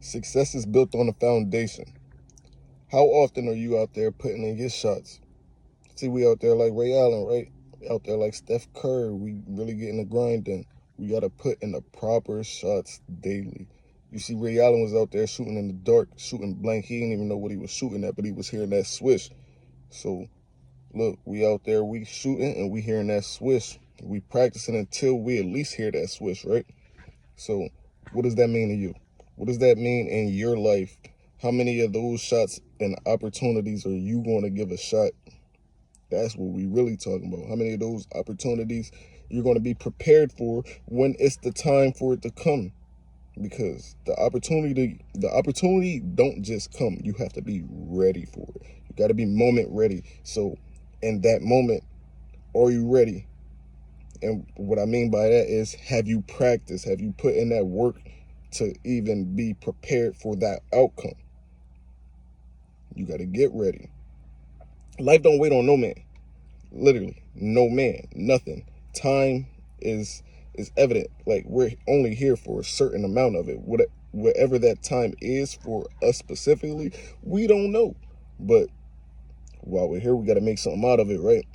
Success is built on a foundation. How often are you out there putting in your shots? See, we out there like Ray Allen, right? Out there like Steph Curry. We really getting the grind in. We got to put in the proper shots daily. You see, Ray Allen was out there shooting in the dark, shooting blank. He didn't even know what he was shooting at, but he was hearing that swish. So, look, we out there, we shooting, and we hearing that swish. We practicing until we at least hear that swish, right? So, what does that mean to you? What does that mean in your life? How many of those shots and opportunities are you going to give a shot? That's what we really talking about. How many of those opportunities you're going to be prepared for when it's the time for it to come? Because the opportunity don't just come. You have to be ready for it. You got to be moment ready. So in that moment, are you ready? And what I mean by that is, have you practiced? Have you put in that work to even be prepared for that outcome? You got to get ready. Life don't wait on no man. Literally, no man, nothing. Time is evident. Like, we're only here for a certain amount of it. Whatever that time is for us specifically, we don't know. But while we're here, we got to make something out of it, right?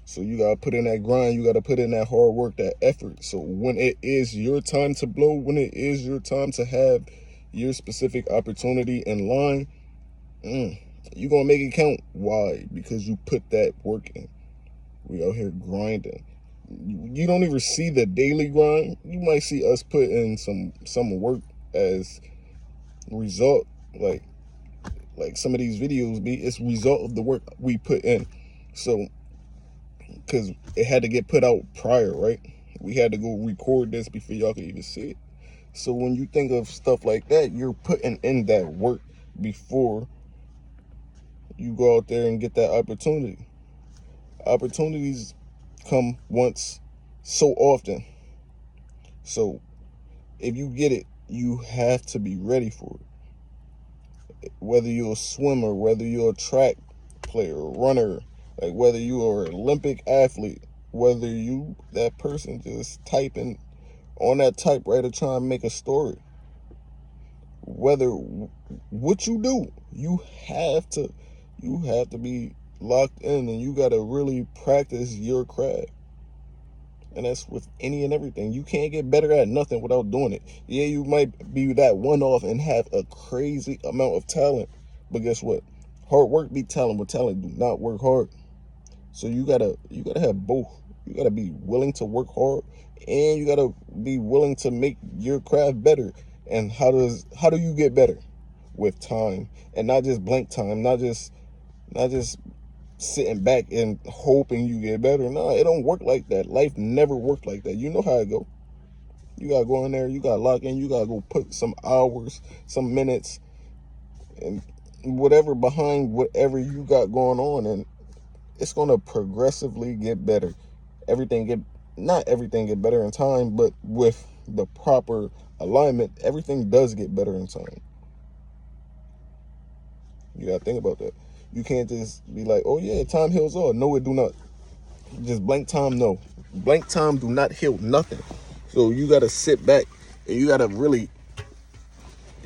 So you got to put in that grind. You got to put in that hard work, that effort. So when it is your time to blow, when it is your time to have your specific opportunity in line, you're going to make it count. Why? Because you put that work in. We out here grinding. You don't even see the daily grind. You might see us put in some work as result, like some of these videos be. It's result of the work we put in. So, because it had to get put out prior, right? We had to go record this before y'all could even see it. So when you think of stuff like that, you're putting in that work before you go out there and get that opportunity. Opportunities come once so often. So if you get it, you have to be ready for it. Whether you're a swimmer, whether you're a track player, runner, like whether you are an Olympic athlete, whether you that person just typing on that typewriter trying to make a story, whether what you do, you have to be locked in, and you got to really practice your craft. And that's with any and everything. You can't get better at nothing without doing it. Yeah, you might be that one-off and have a crazy amount of talent, but guess what? Hard work beat talent, but talent do not work hard. So you gotta have both. You gotta be willing to work hard, and you gotta be willing to make your craft better. And how do you get better? With time, and not just blank time, not just sitting back and hoping you get better. No, it don't work like that. Life never worked like that. You know how it go. You gotta go in there, you gotta lock in, you gotta go put some hours, some minutes, and whatever behind whatever you got going on, and it's gonna progressively get better. Not everything get better in time, but with the proper alignment, everything does get better in time. You gotta think about that. You can't just be like, oh yeah, time heals all. No, it do not. Just blank time, no. Blank time do not heal nothing. So you gotta sit back and you gotta really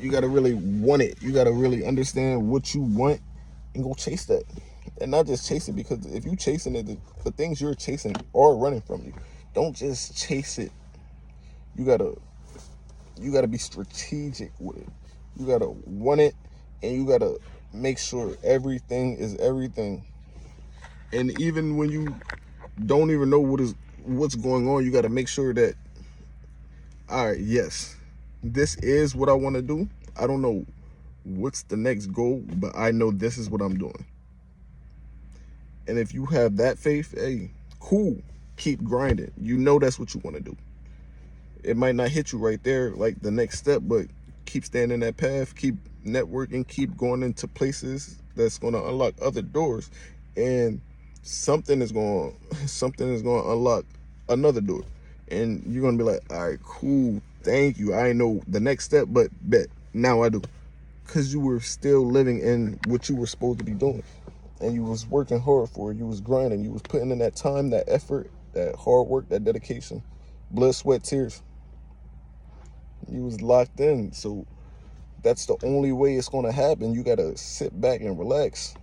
want it. You gotta really understand what you want and go chase that. And not just chase it, because if you chasing it, the things you're chasing are running from you. Don't just chase it. You gotta be strategic with it. You gotta want it, and you gotta make sure everything is everything. And even when you don't even know what's going on, you got to make sure that, all right, yes, this is what I want to do. I don't know what's the next goal, but I know this is what I'm doing. And if you have that faith, hey, cool, keep grinding. You know that's what you want to do. It might not hit you right there like the next step, but keep staying in that path, keep networking, keep going into places that's going to unlock other doors, and something is going to unlock another door, and you're going to be like, all right, cool, thank you. I know the next step, but bet now I do, because you were still living in what you were supposed to be doing, and you was working hard for it. You was grinding, you was putting in that time, that effort, that hard work, that dedication, blood, sweat, tears. You was locked in. So That's the only way it's going to happen. You got to sit back and relax.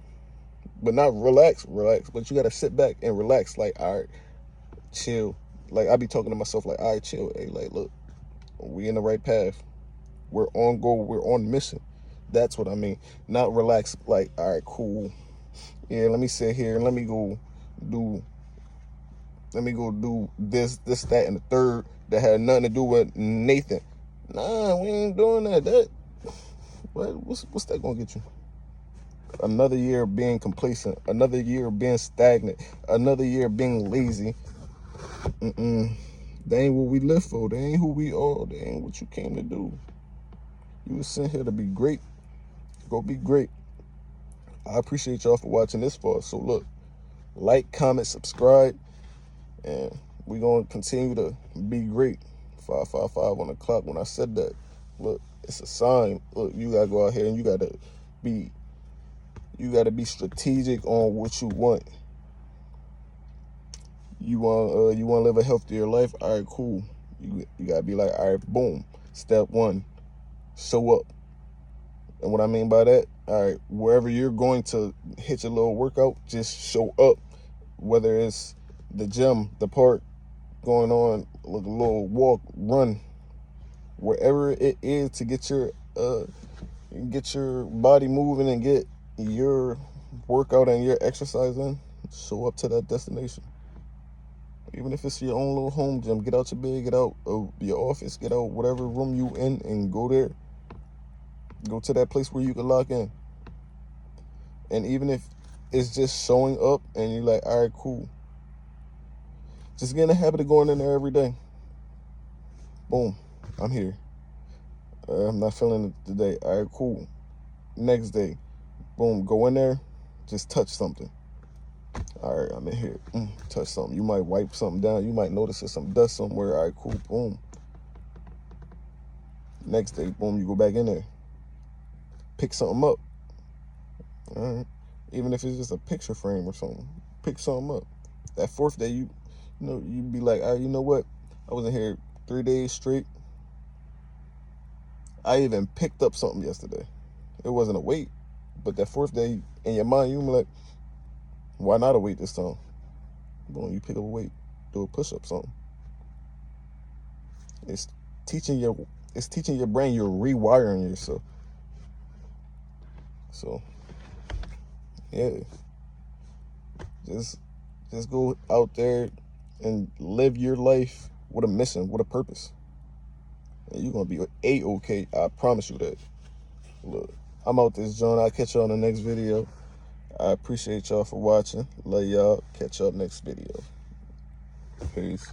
But not relax, but you got to sit back and relax. Like, all right, chill. Like, I be talking to myself like, all right, chill. Hey, like, look, we in the right path. We're on goal. We're on mission. That's what I mean. Not relax, like, all right, cool. Yeah, let me sit here and let me go do this, that, and the third that had nothing to do with Nathan. Nah, we ain't doing that. What's that gonna get you? Another year of being complacent, another year of being stagnant, another year of being lazy. They ain't what we live for. They ain't who we are. They ain't what you came to do. You was sent here to be great. Go be great. I appreciate y'all for watching this far. So look, like, comment, subscribe, and we gonna continue to be great. 555 on the clock. When I said that, look, it's a sign. Look, you gotta go out here and you gotta be strategic on what you want. You want to live a healthier life. All right, cool. You gotta be like, all right, boom. Step one, show up. And what I mean by that, all right, wherever you're going to hit your little workout, just show up. Whether it's the gym, the park, going on a little walk, run, wherever it is to get your body moving and get your workout and your exercise in, show up to that destination. Even if it's your own little home gym, get out your bed, get out of your office, get out whatever room you in and go there. Go to that place where you can lock in. And even if it's just showing up and you're like, all right, cool. Just get in the habit of going in there every day. Boom, I'm here. I'm not feeling it today. All right, cool. Next day, boom, go in there, just touch something. All right, I'm in here. Touch something. You might wipe something down. You might notice there's some dust somewhere. All right, cool. Boom. Next day, boom, you go back in there. Pick something up. All right. Even if it's just a picture frame or something, pick something up. That fourth day, you be like, all right, you know what? I was in here 3 days straight. I even picked up something yesterday. It wasn't a weight, but that fourth day, in your mind, you be like, why not a weight this time? Boom, you pick up a weight, do a push-up, something. It's teaching your brain, you're rewiring yourself. So, yeah, just go out there and live your life with a mission, with a purpose. And you're going to be A-okay. I promise you that. Look, I'm out this joint. I'll catch y'all in the next video. I appreciate y'all for watching. Love y'all. Catch y'all next video. Peace.